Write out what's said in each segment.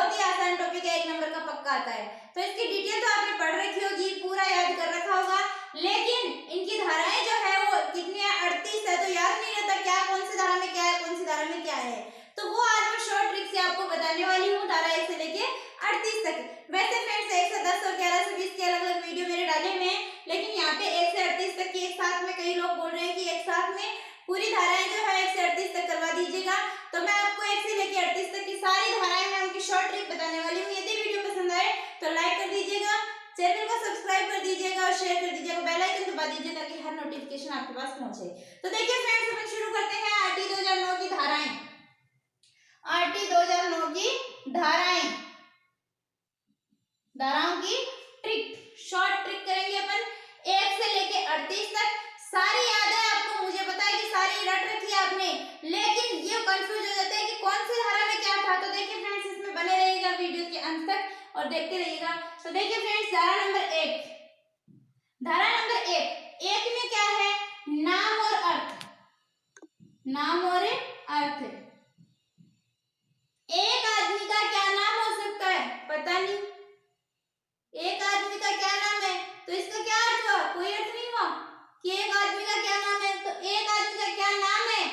बहुत ही आसान टॉपिक है, 1 नंबर का पक्का आता है। तो इसकी डिटेल तो आपने पढ़ रखी होगी, पूरा याद कर रखा होगा, लेकिन इनकी धाराएं जो है वो कितनी है, 38 है। तो याद नहीं रहता क्या कौन सी धारा में क्या है, कौन सी धारा में क्या है। तो वो आज मैं शॉर्ट ट्रिक से आपको बताने वाली हूँ, धारा 1 से लेके 38 तक। वैसे फ्रेंड्स 1 से 10 और 11 से 20 के अलग अलग वीडियो मेरे डाले हुए हैं, लेकिन यहाँ पे 1 से 38 तक की एक साथ में, कई लोग बोल रहे हैं कि एक साथ में पूरी धाराएं जो है 1 से 38 तक करवा दीजिएगा। तो मैं आपको 1 से लेके 38 तक की सारी धाराएं हैं उनकी शॉर्ट ट्रिक बताने वाली हूँ। यदि वीडियो पसंद आए तो लाइक कर दीजिएगा, चैनल को सब्सक्राइब कर दीजिएगा और शेयर कर दीजिएगा, बेल आइकन दबा दीजिएगा ताकि हर नोटिफिकेशन आपके पास पहुंचे। तो देखिए फ्रेंड्स, अपन शुरू करते हैं आरटी 2009 की धाराएं। आरटी 2009 की धाराओं की ट्रिक, शॉर्ट ट्रिक करेंगे अपन 1 से लेके 38 तक। सारी याद है आपको, मुझे पता है कि सारी रट रखी है आपने, लेकिन ये कंफ्यूज हो जाते हैं कि कौन सी धारा में क्या था। तो देखिए फ्रेंड्स, इसमें बने रहिएगा वीडियो के अंत तक और देखते रहिएगा। तो देखिए फ्रेंड्स, धारा नंबर 1, धारा नंबर 1 में क्या है, नाम और अर्थ। नाम और अर्थ, एक आदमी का क्या नाम हो सकता है, पता नहीं। एक आदमी का क्या नाम है, तो इसका क्या अर्थ हुआ, कोई अर्थ नहीं हुआ कि एक आदमी का क्या नाम है। तो एक आदमी का क्या नाम है,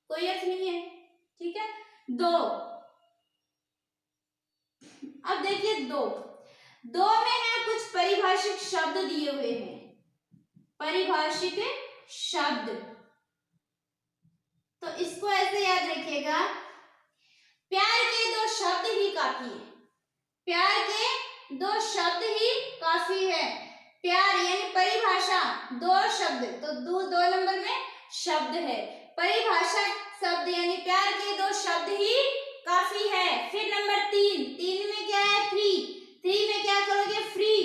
कोई अर्थ नहीं है, ठीक है। 2, अब देखिए 2 में है कुछ परिभाषित शब्द दिए हुए हैं, परिभाषित शब्द। तो इसको ऐसे याद रखिएगा, प्यार के 2 शब्द ही काफी है, प्यार के 2 शब्द ही काफी है। प्यार यानी परिभाषा 2 शब्द, तो 2 नंबर में शब्द है, परिभाषा शब्द यानी प्यार के 2 शब्द ही काफी है। फिर नंबर 3 में क्या है, 3 में क्या करोगे, फ्री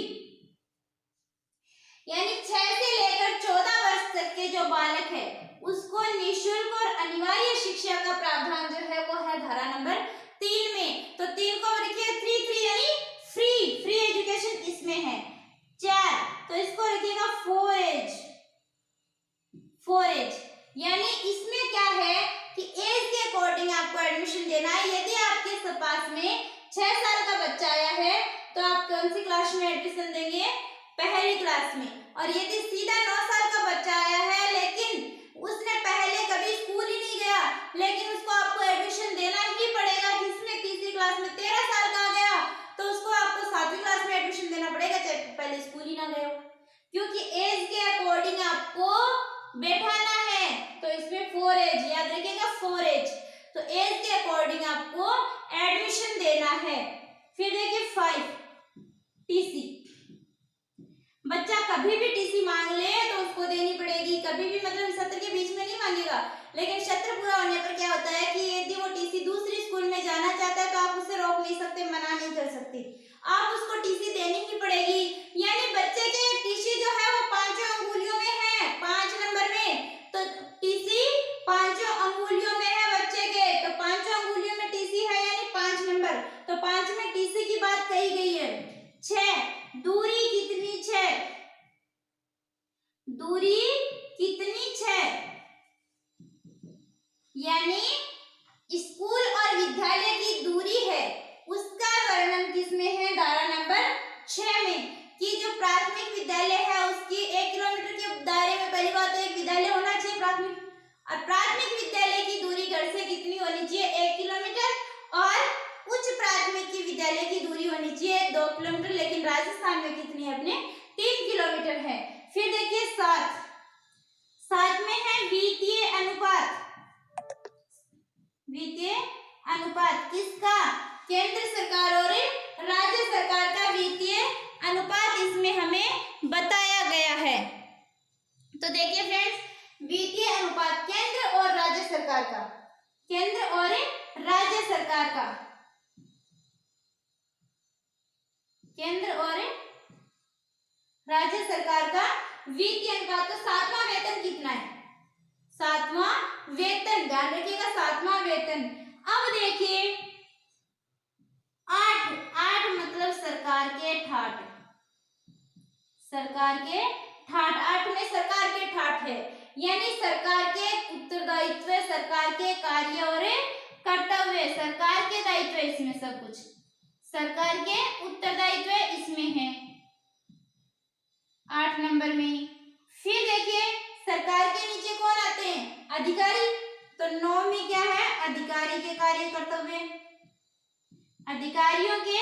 यानी 6 से लेकर 14 वर्ष तक के जो बालक है उसको निःशुल्क और अनिवार्य शिक्षा का प्रावधान जो है वो है धारा नंबर 3 में। तो 3 को लिखिए 3 यानी फ्री एजुकेशन इसमें है। 4, तो इसको लिखिएगा 4 एज यानी इसमें क्या है कि एज के अकॉर्डिंग आपको एडमिशन देना है। यदि आपके पास में 6 साल का बच्चा आया है तो आप कौन सी क्लास में एडमिशन देंगे, पहली क्लास में। और यदि सीधा 9 साल का बच्चा आया है लेकिन उसने पहले कभी स्कूल ही नहीं गया, लेकिन उसको आपको एडमिशन देना ही पड़ेगा, किसमें, तीसरी क्लास में, 13 साल का आ गया तो उसको आपको 7वीं क्लास में एडमिशन देना पड़ेगा, चाहे पहले स्कूल ही ना गए हो, क्योंकि एज के अकॉर्डिंग आपको बैठाना है। तो इसमें 4 एज याद रखिएगा, 4 एज, तो एज के अकॉर्डिंग आपको एडमिशन देना है। फिर देखिए 5, टीसी, बच्चा कभी भी टीसी मांग ले तो उसको देनी पड़ेगी, कभी भी मतलब सत्र के बीच में नहीं मांगेगा, लेकिन सत्र पूरा होने पर क्या होता है कि यदि वो टीसी दूसरी स्कूल में जाना चाहता है तो आप उसे रोक नहीं सकते, मना नहीं कर सकते, आप उसको टीसी देनी ही पड़ेगी। यानी बच्चे के टीसी जो है वो 5 अंगुलियों में है, 5 नंबर में, तो टीसी 5 अंगुलियों में है बच्चे के, तो 5 अंगुलियों में टीसी है यानी 5 नंबर, तो 5 में टीसी की बात कही गई है। 6, दूरी कितनी, 6, दूरी कितनी, 6 यानी स्कूल और विद्यालय की दूरी है उसका वर्णन किसमें है, धारा नंबर 6 में, कि जो प्राथमिक विद्यालय है उसकी 1 किलोमीटर के दायरे में, पहली बात तो एक विद्यालय होना चाहिए प्राथमिक, और प्राथमिक विद्यालय की दूरी घर से कितनी होनी चाहिए, 1 किलोमीटर, और उच्च प्राथमिक की विद्यालय की दूरी होनी चाहिए 2 किलोमीटर, लेकिन राजस्थान में कितनी है अपने, 3 किलोमीटर है। फिर देखिए 7 में है वित्तीय अनुपात, वित्तीय अनुपात किसका, केंद्र सरकार और राज्य सरकार का वित्तीय अनुपात इसमें हमें बताया गया है। तो देखिए फ्रेंड्स, वित्तीय अनुपात केंद्र और राज्य सरकार का, केंद्र और राज्य सरकार का, केंद्र और राज्य सरकार का वित्तीय अनुपात। तो 7वां वेतन कितना है, 7वां वेतन, ध्यान रखिएगा 7वां वेतन। अब देखिए 8 मतलब सरकार के ठाट, सरकार के ठाट, 8 में सरकार के ठाट है, यानी सरकार के उत्तरदायित्व, सरकार के कार्य और कर्तव्य, सरकार के दायित्व इसमें सब कुछ, सरकार के उत्तरदायित्व इसमें है 8 नंबर में। फिर देखिए सरकार के नीचे कौन आते हैं, अधिकारी। तो 9 में क्या है, अधिकारी के कार्य कर्तव्य। अधिकारियों के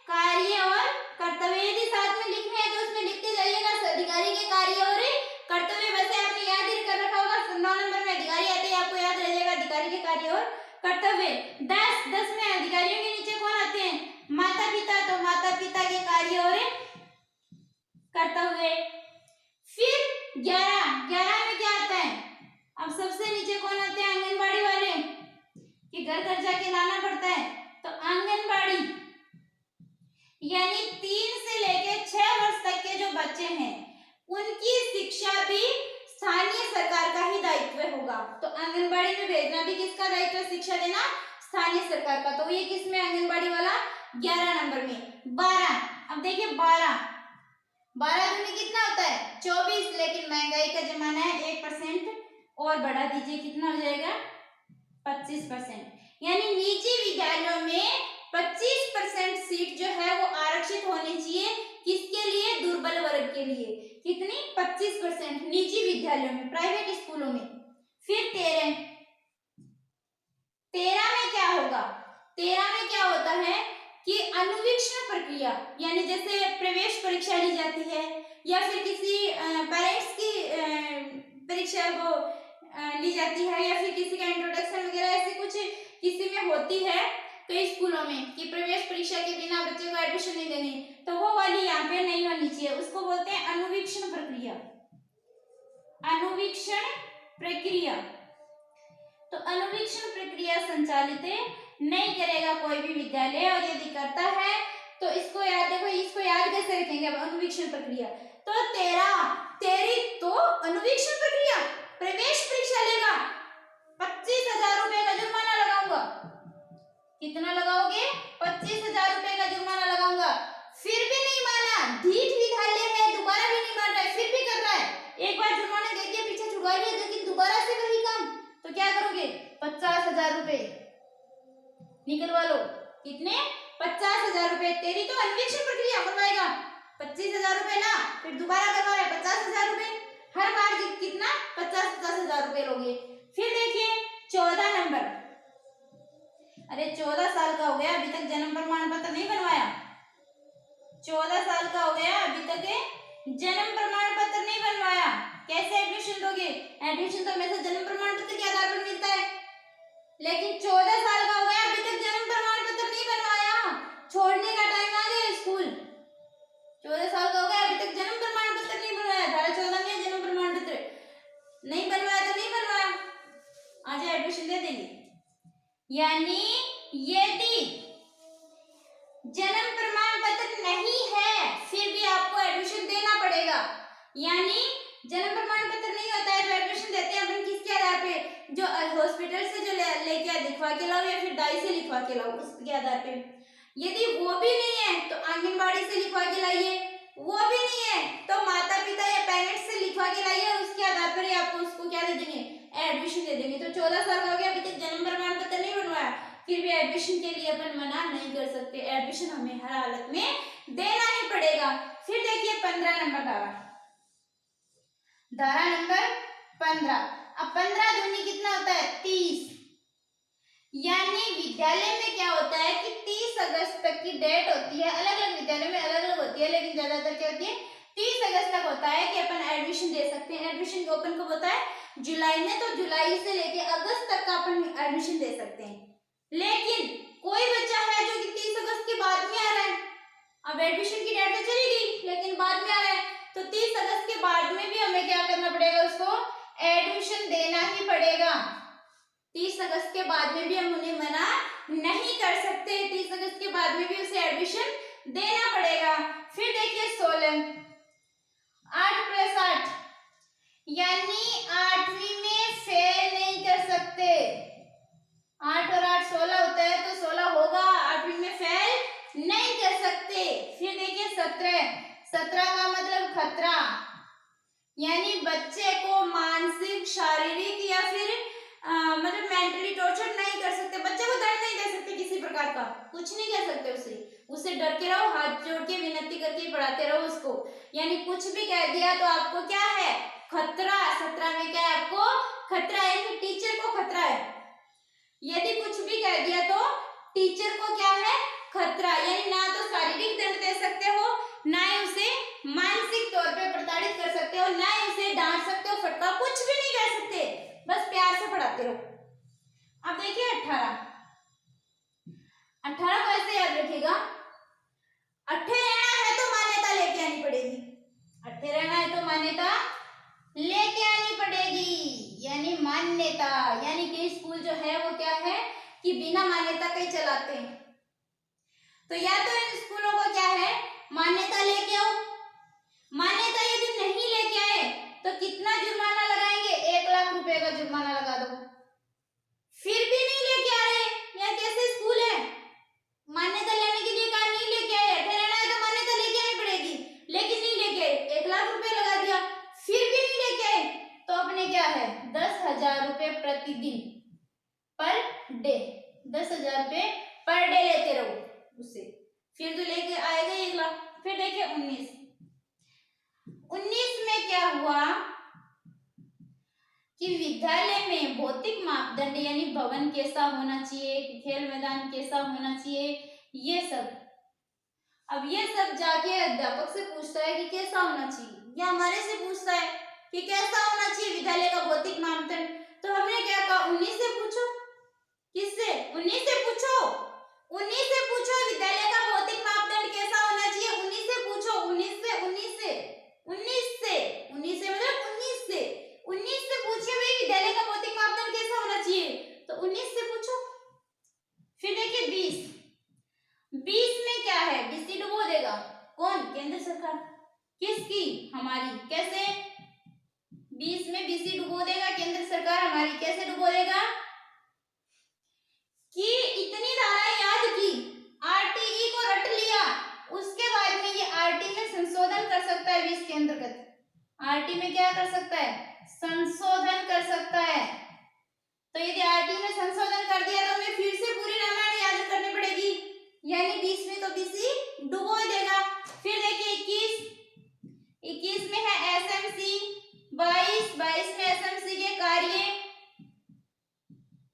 कार्य और कर्तव्य यदि साथ में लिखने हैं तो उसमें लिखते जाइएगा अधिकारी के कार्य और कर्तव्य। वैसे आपने याद ही कर रखा होगा, 9 नंबर में अधिकारी आते हैं, आपको याद रह जाएगा अधिकारी के कार्य और कर्तव्य। 10 में अधिकारियों के नीचे कौन आते हैं, माता पिता। तो माता पिता के कार्य और कर्तव्य। फिर 11 में क्या आता है, अब सबसे नीचे कौन आते हैं, आंगनबाड़ी वाले, कि घर घर जाके लाना पड़ता है। तो आंगनबाड़ी यानी 3 से लेकर 6 वर्ष तक के जो बच्चे हैं उनकी शिक्षा भी स्थानीय सरकार का ही दायित्व होगा। तो आंगनबाड़ी में भेजना भी किसका दायित्व, शिक्षा देना स्थानीय सरकार का। तो ये किसमें, आंगनबाड़ी वाला 11 नंबर में। 12, अब देखिए 12 दूनी कितना होता है 24, लेकिन महंगाई का जमाना है 1% और बढ़ा दीजिए, कितना हो जाएगा 25%। यानी निजी विद्यालयों में 25% सीट जो है वो आरक्षित होनी चाहिए, किसके लिए, दुर्बल वर्ग के लिए। कितनी, 25% निजी विद्यालयों में, प्राइवेट स्कूलों में। फिर 13 में क्या होगा, 13 में क्या होता है कि अनुवीक्षण प्रक्रिया, यानी जैसे प्रवेश परीक्षा ली जाती है या फिर किसी पेरेंट्स की परीक्षा वो ली जाती है या फिर किसी का इंट्रोडक्शन वगैरह ऐसे कुछ किसी में होती है कई स्कूलों में कि प्रवेश परीक्षा के बिना बच्चे को एडमिशन नहीं देनी, तो वो वाली यहाँ पे नहीं होनी चाहिए। उसको बोलते हैं अनुवीक्षण प्रक्रिया। अनुवीक्षण प्रक्रिया, तो अनुवीक्षण प्रक्रिया संचालित नहीं करेगा कोई भी विद्यालय, और यदि करता है तो इसको याद, देखो इसको याद कैसे रखेंगे अब, अनुवीक्षण प्रक्रिया। तो 13 तो अनुवीक्षण प्रक्रिया, प्रवेश परीक्षा लेगा, 25,000 रुपए का जुर्माना लगाऊंगा। कितना लगाओगे, 25,000 रुपए का जुर्माना लगाऊंगा। फिर भी नहीं माना, ढीठ विद्यालय है, दोबारा भी नहीं मान रहा है, फिर भी कर रहा है। एक बार जुर्माना दे दिया, पीछे छुड़वा लिया, लेकिन दोबारा से वही काम, तो क्या करोगे, 50,000 रुपए निकलवा लो। कितने, 50,000 रुपए। तेरी तो अन्वेषण प्रक्रिया करवाएगा, 25,000 रुपए ला, फिर दोबारा करवा रहा है 50,000 रुपए, हर बार कितना, 50,000 रुपए लोगे। फिर देखिए 14 नंबर, अरे 14 साल का हो गया, अभी तक जन्म प्रमाण पत्र नहीं बनवाया। 14 साल का हो गया, अभी तक जन्म प्रमाण पत्र नहीं बनवाया, कैसे एडमिशन दोगे? एडमिशन तो हमेशा जन्म प्रमाण पत्र के आधार पर मिलता है, लेकिन 14 साल का हो गया, अभी तक जन्म प्रमाण पत्र नहीं बनवाया, छोड़ने का टाइम आ गया स्कूल। 14 साल का हो गया, अभी तक जन्म प्रमाण पत्र नहीं बनवाया, धारा 14 में जन्म प्रमाण पत्र नहीं बनवाया तो नहीं बनवाया, आज एडमिशन दे देंगे। यानी यदि जन्म प्रमाण पत्र नहीं है फिर भी आपको एडमिशन देना पड़ेगा। यानी जन्म प्रमाण पत्र नहीं होता है तो एडमिशन देते हैं अपन किसके आधार पे, जो हॉस्पिटल से जो लेके लिखवा के लाओ या फिर दाई से लिखवा के लाओ, उसके आधार पे। यदि वो भी नहीं है तो आंगनबाड़ी से लिखवा के लाइए, वो भी नहीं है तो माता पिता या पेरेंट्स से लिखवा के लाइए, और उसके आधार पर ही आपको उसको क्या दे देंगे, एडमिशन दे देंगे। तो 14 साल का हो गया, अभी तक जन्म प्रमाण पत्र नहीं बनवाया, फिर भी एडमिशन के लिए अपन मना नहीं कर सकते, एडमिशन हमें हर हालत में देना ही पड़ेगा। फिर देखिए 15 नंबर धारा नंबर 15। अब 15 दूनी कितना होता है 30। यानी विद्यालय में क्या होता है कि 30 अगस्त तक की डेट होती है, अलग अलग विद्यालय में अलग अलग होती है, लेकिन ज्यादातर क्या होती है 30 अगस्त तक होता है कि अपन एडमिशन दे सकते हैं। एडमिशन ओपन कब होता है, जुलाई में, तो जुलाई से लेके अगस्त तक का अपन एडमिशन दे सकते हैं। लेकिन कोई बच्चा है जो कि 30 अगस्त के बाद में आ रहा है, अब एडमिशन की डेट तो चली गई लेकिन बाद में आ रहा है, तो 30 अगस्त के बाद में भी हमें क्या करना पड़ेगा, उसको एडमिशन देना ही पड़ेगा। 30 अगस्त के बाद में भी हम उन्हें मना नहीं कर सकते, 30 अगस्त के बाद में भी उसे एडमिशन देना पड़ेगा। फिर देखिए 16, 8+8, यानी 8वीं में फेल नहीं कर सकते। 8 और 8 16 होता है, तो 16 होगा, 8वीं में फेल नहीं कर सकते। फिर देखिए 17 का मतलब खतरा, यानी बच्चे को मानसिक, शारीरिक या फिर मतलब मेंटली टॉर्चर नहीं कर सकते, बच्चे को दर्द नहीं दे सकते किसी प्रकार का, कुछ नहीं कह सकते उसे, उससे डर के रहो, हाथ जोड़ के विनती करके पढ़ाते रहो उसको। यानी कुछ भी कह दिया तो आपको क्या है, खतरा। 17 में क्या है आपको, खतरा, यानी टीचर को खतरा है। यदि कुछ भी कह दिया तो टीचर को क्या है, खतरा। यानी ना तो शारीरिक दंड दे सकते हो, ना ही उसे मानसिक तौर पे प्रताड़ित कर सकते हो, ना ही उसे डांट सकते हो, फटका, कुछ भी नहीं कर सकते, बस प्यार से पढ़ाते रहो। अब देखिए 18 को ऐसे याद रखिएगा, अट्ठे रहना है तो मान्यता लेके आनी पड़ेगी। अट्ठे रहना है तो मान्यता लेके आनी पड़ेगी, यानी मान्यता। यानी कि स्कूल जो है वो क्या है कि बिना मान्यता के चलाते हैं। तो या तो इन स्कूलों को क्या है, मान्यता लेके आओ। मान्यता यदि नहीं लेके आए तो कितना जुर्माना लगाएंगे, 1 लाख रुपए का जुर्माना लगा दो। फिर भी नहीं लेके आ रहे, यह कैसे स्कूल है? मान्यता लेने के लिए कहा, नहीं लेके आए, अठे रहना है तो मान्यता लेके आनी पड़ेगी, लेकिन नहीं लेके आए, 1 लाख रुपए लगा दिया, फिर भी नहीं लेके आए, तो अपने क्या है 10,000 रुपए प्रतिदिन, पर डे, 10,000 रुपए पर डे लेते रहो उससे, फिर तो लेके आएगा 1 लाख। फिर देखिए 19 में क्या हुआ कि विद्यालय में भौतिक मापदंड, यानी भवन कैसा होना चाहिए, खेल मैदान कैसा होना चाहिए, ये सब। अब ये सब जाके अध्यापक से पूछता है कि कैसा होना चाहिए, या हमारे से पूछता है कि कैसा होना चाहिए विद्यालय का भौतिक मापदंड। तो हमने क्या कहा, 19 से पूछो। किससे? 19 से पूछो, 19 से पूछो विद्यालय का भौतिक मापदंड कैसा होना चाहिए, 19 से पूछो, 19 से मतलब 19 से पूछिए भाई विद्यालय का भौतिक मापदंड कैसा होना चाहिए, तो 19 से पूछो। फिर देखिए 20 में क्या है, बीसी डुबो देगा कौन, केंद्र सरकार। किसकी? हमारी। कैसे? 20 में बीसी डुबो देगा केंद्र सरकार हमारी। कैसे डुबो देगा कि इतनी धाराएं याद की, आरटीई को रट लिया, उसके बाद में ये आरटी में संशोधन कर सकता है 20 के अंतर्गत। आरटी में क्या कर सकता है, संशोधन कर सकता है। तो यदि आरटी में संशोधन कर दिया तो हमें फिर से पूरी रामायण याद करनी पड़ेगी, यानी 20 में तो बीसी डुबो देगा। फिर देखिए 21 में है एसएमसी, 22 में एसएमसी के कार्य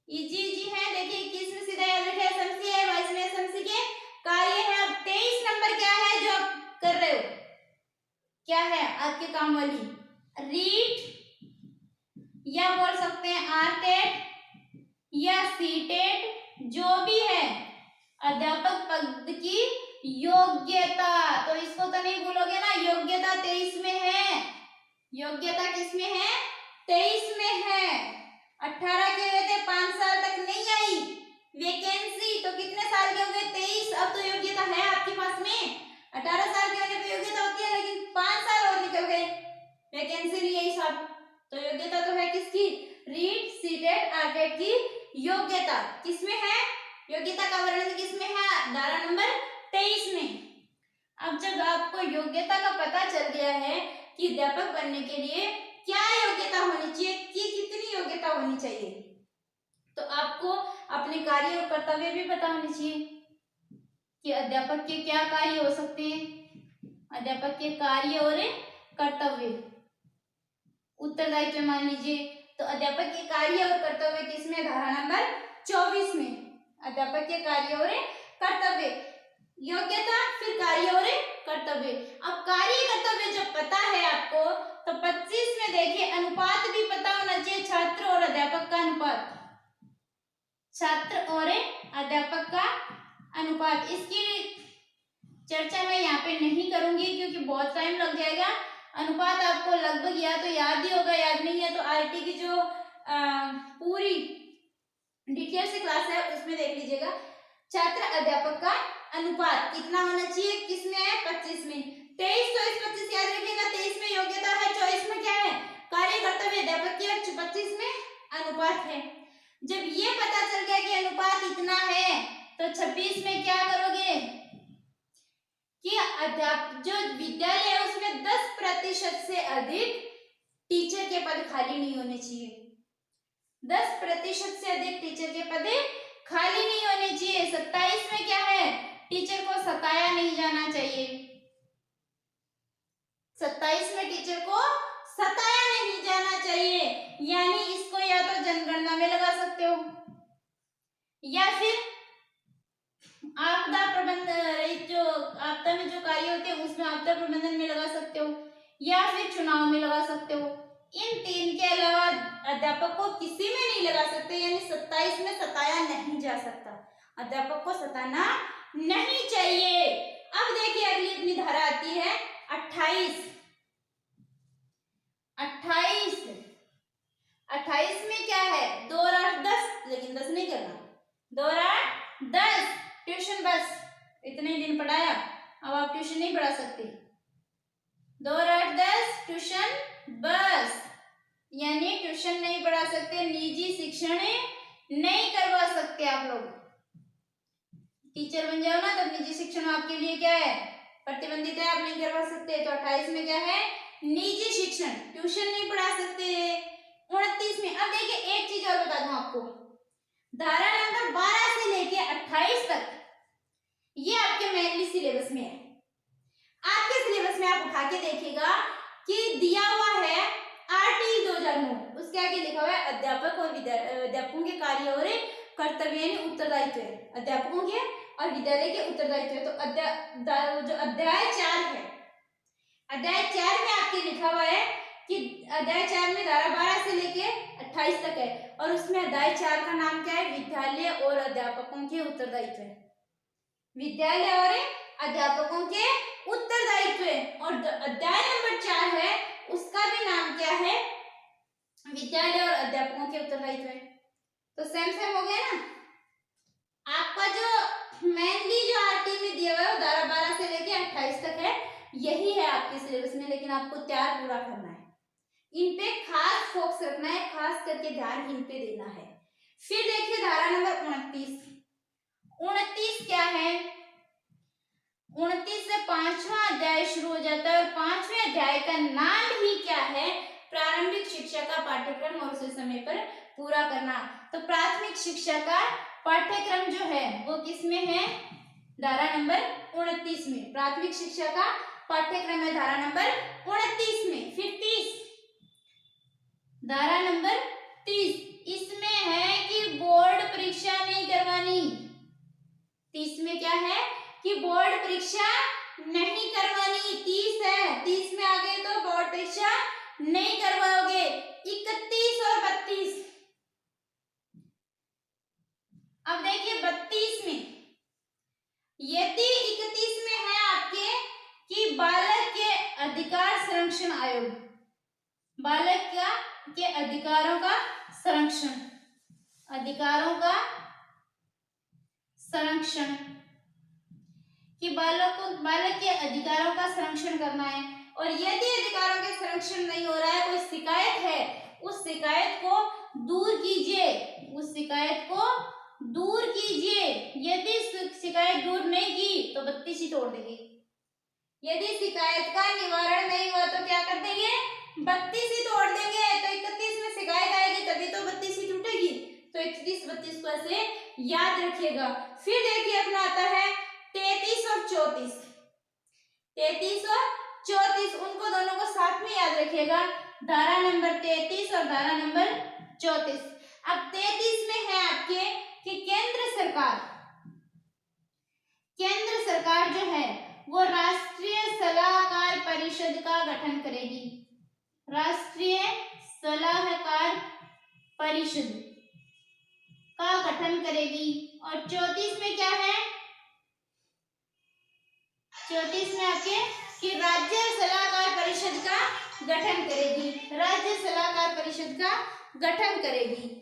जी है। देखिए 21 में सीधा याद रखिए एसएमसी है, 22 में एसएमसी के कार्य है। अब 23 नंबर क्या है जो आप कर रहे हो, क्या है आपके काम वाली, रीट, या बोल सकते हैं आरटेट या सीटेट, जो भी है अध्यापक पद की योग्यता। तो इसको तो नहीं भूलोगे ना, योग्यता 23 में है। योग्यता किस में है, 23 में है। 18 के हुए थे, 5 साल तक नहीं आई वैकेंसी, तो कितने साल के हो गए, 23। अब तो योग्यता है आपके पास में, 18 साल के होने पे योग्यता होती है, लेकिन 5 साल और निकल गए, वैकेंसी नहीं आई साहब। तो योग्यता तो है किसकी, रीट, सीटेट, आरटेट की योग्यता किसमें है, योग्यता का वर्णन किसमें है, धारा नंबर 23 में। अब जब आपको योग्यता का पता चल गया है कि अध्यापक बनने के लिए क्या योग्यता होनी चाहिए, कि कितनी योग्यता होनी चाहिए, तो आपको अपने कार्य और कर्तव्य भी पता होने चाहिए कि अध्यापक के क्या कार्य हो सकते हैं। अध्यापक के कार्य और कर्तव्य, उत्तरदायित्व मान लीजिए, तो अध्यापक के कार्य और कर्तव्य किसमें, धारा नंबर 24 में। अध्यापक के कार्य और कर्तव्य, योग्यता, फिर कार्य और कर्तव्य। अब कार्य कर्तव्य जब पता है आपको, तो 25 में देखिए अनुपात भी पता होना चाहिए, छात्र और अध्यापक का अनुपात, छात्र और अध्यापक का अनुपात। इसकी चर्चा मैं यहाँ पे नहीं करूंगी क्योंकि बहुत टाइम लग जाएगा। अनुपात आपको लगभग या तो याद ही होगा, याद नहीं है तो आरटी की जो पूरी डिटेल से क्लास है उसमें देख लीजिएगा। छात्र अध्यापक का अनुपात कितना होना चाहिए, किसमें है, 25 में। 23, 24, 25 याद रखिएगा, 23 में योग्यता है, 24 में क्या है, कार्य कर्तव्य अध्यापक की, 25 में अनुपात है। जब ये पता चल गया कि अनुपात इतना है, तो 26 में क्या करोगे कि अध्यापक जो विद्यालय है उसमें 10% से अधिक टीचर के पद खाली नहीं होने चाहिए। 10% से अधिक टीचर के पद खाली नहीं होने चाहिए। 27 में क्या है, टीचर को सताया नहीं जाना चाहिए। 27 में टीचर को सताया नहीं जाना चाहिए, यानी इसको या तो जनगणना में लगा सकते हो या फिर आपदा प्रबंधन, जो आपदा में जो कार्य होते हैं उसमें आपदा प्रबंधन में लगा सकते हो या फिर चुनाव में लगा सकते हो। इन तीन के अलावा अध्यापक को किसी में नहीं लगा सकते, यानी 27 में सताया नहीं जा सकता, अध्यापक को सताना नहीं चाहिए। अब देखिए अगली अपनी धारा आती है 28। 28 में क्या है, 2 और 8 10, लेकिन 10 नहीं करना, 2 और 8 10 ट्यूशन बस। इतने दिन पढ़ाया, अब आप ट्यूशन नहीं पढ़ा सकते। 2 और 8 10 ट्यूशन बस, यानी ट्यूशन नहीं पढ़ा सकते, निजी शिक्षण नहीं करवा सकते। आप लोग टीचर बन जाओ ना, तब निजी शिक्षण आपके लिए क्या है, प्रतिबंधित है, आप नहीं करवा सकते। तो 28 में क्या है, निजी शिक्षण, ट्यूशन नहीं पढ़ा सकते। 29 में अब देखिए एक चीज और बता दूं आपको, धारा नंबर 12 से लेके 28 तक ये आपके मेनली सिलेबस में है। आपके सिलेबस में आप उठा के देखिएगा कि दिया हुआ है आरटीई 2009, उसके आगे लिखा हुआ है अध्यापक और अध्यापकों के कार्य और कर्तव्य यानी उत्तरदायित्व है, अध्यापकों के और विद्यालय के उत्तरदायित्व है। तो जो अध्याय 4 है, अध्याय 4 में आपके लिखा हुआ है कि अध्याय 4 में धारा 12 से लेके 28 तक है, और उसमें अध्याय 4 का नाम क्या है, विद्यालय और अध्यापकों के उत्तरदायित्व है, विद्यालय और अध्यापकों के उत्तरदायित्व है। और अध्याय नंबर 4 है उसका भी नाम क्या है, विद्यालय और अध्यापकों के उत्तरदायित्व है। तो सेम सेम हो गया ना। आपका जो मेनली जो आरटी में दिया हुआ है वो धारा 12 से लेके 28 तक है, यही है आपके सिलेबस में, लेकिन आपको तैयार पूरा करना है, इन पे खास फोकस रखना है, खास करके ध्यान इन पे देना है। फिर देखिए धारा नंबर 29। 29 क्या है, 29 से 5वां अध्याय शुरू हो जाता है, और 5वें अध्याय का नाम ही क्या है, प्रारंभिक शिक्षा का पाठ्यक्रम और उसे समय पर पूरा करना। तो प्राथमिक शिक्षा का पाठ्यक्रम जो है वो किस में है, धारा नंबर 29 में। प्राथमिक शिक्षा का पाठ्यक्रम है धारा नंबर 29 में। फिर 30, धारा नंबर 30, इसमें है कि बोर्ड परीक्षा नहीं करवानी। 30 में क्या है कि बोर्ड परीक्षा नहीं करवानी, 30 है, 30 में आ गए तो बोर्ड परीक्षा नहीं करवाओगे। 31 और 32, अब देखिए 32 में, यदि 31 में है आपके कि बालक के अधिकार संरक्षण आयोग, बालक के अधिकारों का संरक्षण, अधिकारों का संरक्षण, कि बालक के अधिकारों का संरक्षण करना है, और यदि अधिकारों के संरक्षण नहीं हो रहा है, कोई शिकायत है, उस शिकायत को दूर कीजिए, उस शिकायत को दूर कीजिए। यदि शिकायत दूर नहीं की तो 32 ही तोड़ देंगे। यदि शिकायत का निवारण नहीं हुआ तो क्या कर देंगे, 32 ही तोड़ देंगे। तो 31 में शिकायत आएगी तभी तो 32 ही टूटेगी। तो 31 32 को ऐसे याद रखिएगा। फिर देखिए अपना आता है 33 और 34, 33 और 34, उनको दोनों को साथ में याद रखिएगा, धारा नंबर 33 और धारा नंबर 34। अब 33 में है आपके कि केंद्र सरकार जो है वो राष्ट्रीय सलाहकार परिषद का गठन करेगी, राष्ट्रीय सलाहकार परिषद का गठन करेगी। और 34 में क्या है, 34 में आपके कि राज्य सलाहकार परिषद का गठन करेगी, राज्य सलाहकार परिषद का गठन करेगी।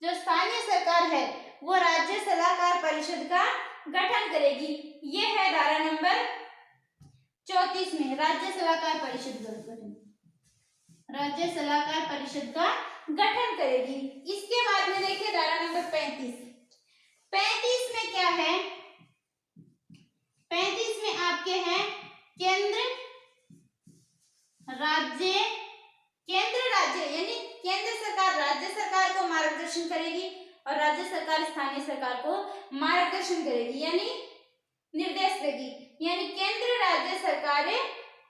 जो स्थानीय सरकार है वो राज्य सलाहकार परिषद का गठन करेगी। ये है धारा नंबर 34 में राज्य सलाहकार परिषद का गठन, राज्य सलाहकार परिषद का गठन करेगी। इसके बाद में देखिए धारा नंबर 35। 35 में क्या है, 35 में आपके हैं केंद्र राज्य यानी केंद्र सरकार राज्य सरकार को मार्गदर्शन करेगी और राज्य सरकार स्थानीय सरकार को मार्गदर्शन करेगी। यानी निर्देश देगी, यानी केंद्र राज्य सरकारें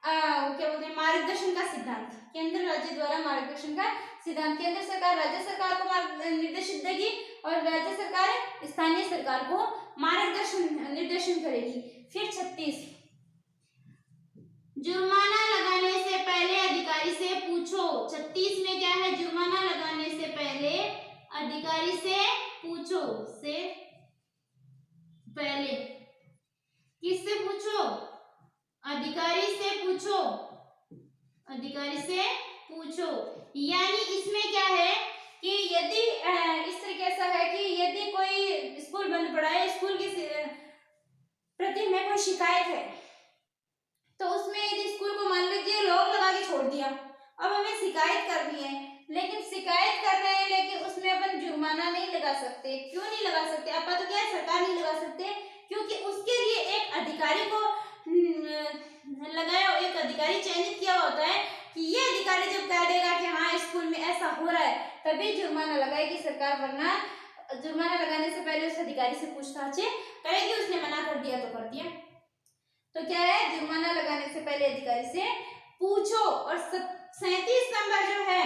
क्या बोलते हैं मार्गदर्शन का सिद्धांत, केंद्र राज्य द्वारा मार्गदर्शन का सिद्धांत, केंद्र सरकार राज्य सरकार को निर्देशित देगी और राज्य सरकार स्थानीय सरकार को मार्गदर्शन निर्देशन करेगी। फिर 36, जुर्माना लगाने से पहले अधिकारी से पूछो। 36 में क्या है, जुर्माना लगाने से पहले अधिकारी से पूछो, से पहले किससे पूछो, अधिकारी से पूछो, अधिकारी से पूछो। यानी इसमें क्या है कि यदि इस तरीके से है कि यदि कोई स्कूल बंद पड़ा है, स्कूल के प्रति में कोई शिकायत है, तो उसमें यदि स्कूल को मान लीजिए लॉक लगा के छोड़ दिया, अब हमें शिकायत करनी है, लेकिन शिकायत कर रहे हैं लेकिन उसमें अपन जुर्माना नहीं लगा सकते। क्यों नहीं लगा सकते, अपन तो क्या है सरकार नहीं लगा सकते, क्योंकि उसके लिए एक अधिकारी को लगाया, एक अधिकारी चयनित किया होता है कि ये अधिकारी जब कह देगा कि हाँ स्कूल में ऐसा हो रहा है तभी जुर्माना लगाएगी सरकार, वरना जुर्माना लगाने से पहले उस अधिकारी से पूछताछ करेगी, उसने मना कर दिया तो कर दिया। तो क्या है, जुर्माना लगाने से पहले अधिकारी से पूछो। और 37 नंबर जो है,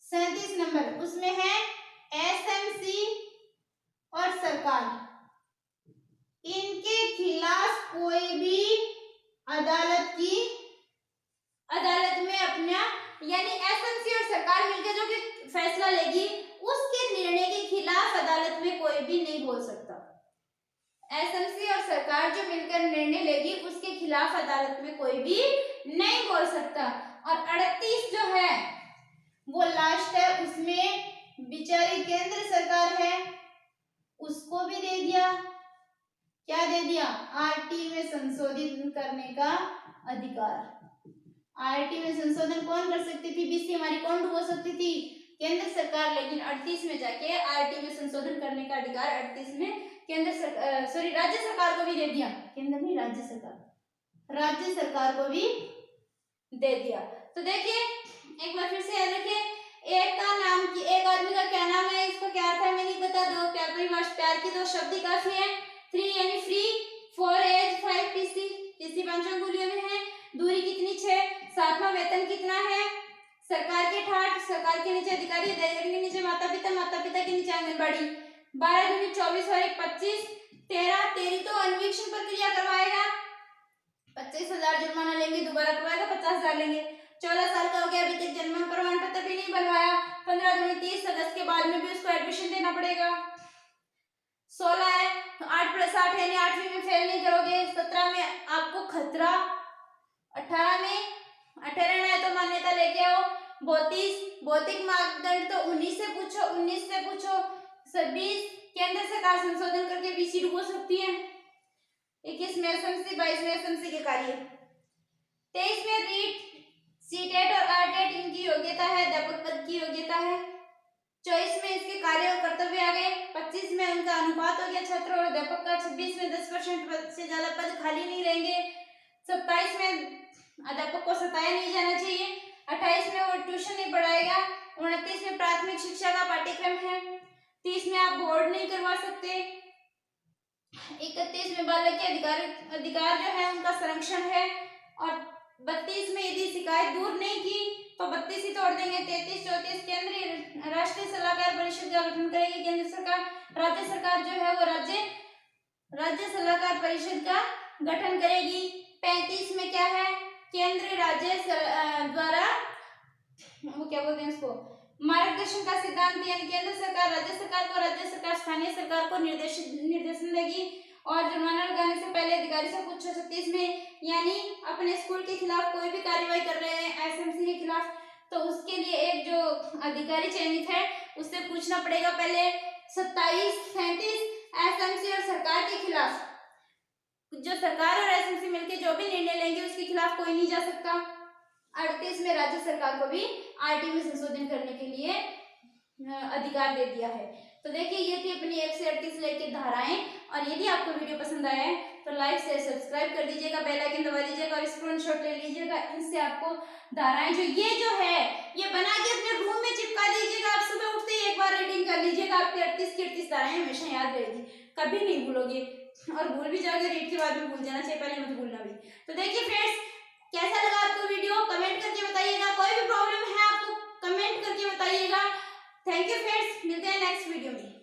37 नंबर उसमें है एसएमसी और सरकार, इनके खिलाफ कोई भी अदालत में अपना, यानी एसएमसी और सरकार मिलकर जो कि फैसला लेगी उसके निर्णय के खिलाफ अदालत में कोई भी नहीं बोल सकता। एसएमसी और सरकार जो मिलकर निर्णय लेगी उसके खिलाफ अदालत में कोई भी नहीं बोल सकता। और 38 जो है वो लास्ट है, उसमें बेचारी केंद्र सरकार है उसको भी दे दिया, क्या दे दिया, आरटी में संशोधित करने का अधिकार। आरटी में संशोधन कौन कर सकती थी, बीसी हमारी कौन डुबो सकती थी, केंद्र सरकार, लेकिन 38 में जाके आरटी में संशोधन करने का अधिकार 38 में केंद्र सरकार, सॉरी राज्य सरकार को भी दे दिया, केंद्र नहीं राज्य सरकार, राज्य सरकार को भी दे दिया। तो देखिए एक बार फिर से याद रखिए, एक का नाम की, एक आदमी का क्या नाम है, इसको क्या अर्थ है मैं नहीं पता, दो प्यार परिभाषा, प्यार की दो शब्द काफी है, 3 यानी फ्री, 4 एज, 5 पीसी, पीसी 5 अंगुलियों में है, दूरी कितनी 6, 7वां वेतन कितना है, सरकार के ठाट, सरकार के नीचे अधिकारी, अधिकारी के नीचे माता पिता, माता पिता के नीचे आंगनबाड़ी, 12 दूनी 24 और 1 25, 13 तेरी तो अन्वीक्षण प्रक्रिया करवाएगा, 25,000 जुर्माना लेंगे, दोबारा करवाएगा 50,000 लेंगे, 14 साल का हो गया अभी तक जन्म प्रमाण पत्र भी नहीं बनवाया, 15 दूनी 30 अगस्त के बाद में भी उसको एडमिशन देना पड़ेगा, 16 है 8 + 8 यानी 8वीं में फेल नहीं करोगे, 17 में आपको खतरा, 18 में 18 है तो मान्यता लेके आओ, 32 भौतिक मापदंड तो 19 से पूछो, 19 से पूछो, 26 केंद्र सरकार संशोधन करके बीसी डुबो सकती है, 21 में एसएमसी, 22 में एसएमसी के कार्य, 23 में रीट, सीटेट और आरटेट इनकी योग्यता है, अध्यापक पद की योग्यता है, 24 में इसके कार्य और कर्तव्य आ गए, 25 में उनका अनुपात हो गया छात्र और अध्यापक का, 26 में 10% से ज्यादा पद खाली नहीं रहेंगे, 27 में अध्यापक को सताया नहीं जाना चाहिए, 28 में वो ट्यूशन नहीं पढ़ाएगा, 29 में प्राथमिक शिक्षा का पाठ्यक्रम है, 30 में आप बोर्ड नहीं करवा सकते, 31 में बालक के अधिकार जो है उनका संरक्षण है, और 32 में यदि शिकायत दूर नहीं की तो 32 ही तोड़ देंगे, 33 34 केंद्रीय राष्ट्रीय सलाहकार परिषद का गठन करेगी केंद्र सरकार, राज्य सरकार जो है वो राज्य सलाहकार परिषद का गठन करेगी, 35 में क्या है, केंद्र राज्य द्वारा वो क्या बोलते हैं उसको मार्गदर्शन का सिद्धांत, यानी केंद्र सरकार राज्य सरकार को, राज्य सरकार स्थानीय सरकार को निर्देशन देगी, और जुर्माना लगाने से पहले अधिकारी से पूछो। 36 में यानी अपने स्कूल के खिलाफ कोई भी कार्रवाई कर रहे हैं एसएमसी के खिलाफ, तो उसके लिए एक जो अधिकारी चयनित है उससे पूछना पड़ेगा पहले। 27 37 एसएमसी और सरकार के खिलाफ, जो सरकार और एसएमसी मिलकर जो भी निर्णय लेंगे उसके खिलाफ कोई नहीं जा सकता। 38 में राज्य सरकार को भी आरटी में संशोधन करने के लिए अधिकार दे दिया है। तो देखिए ये थी अपनी 1 से 38 लेके धाराएं, और यदि आपको वीडियो पसंद आया है तो लाइक शेयर सब्सक्राइब कर दीजिएगा, बेल आइकन दबा दीजिएगा और स्क्रीनशॉट ले लीजिएगा। इनसे आपको धाराएं जो है ये बना के अपने रूम में चिपका दीजिएगा, आप सुबह उठते ही एक बार रीडिंग कर लीजिएगा, आपकी 38 की 38 धाराएं हमेशा याद रहेगी, कभी नहीं भूलोगे। और भूल भी जाओगे, रीड के बाद में भूल जाना चाहिए, पहले मत भूलना भी। तो देखिए फ्रेंड्स, कैसा लगा आपको वीडियो कमेंट करके बताइएगा, कोई भी प्रॉब्लम है आपको कमेंट करके बताइएगा। थैंक यू फ्रेंड्स, मिलते हैं नेक्स्ट वीडियो में।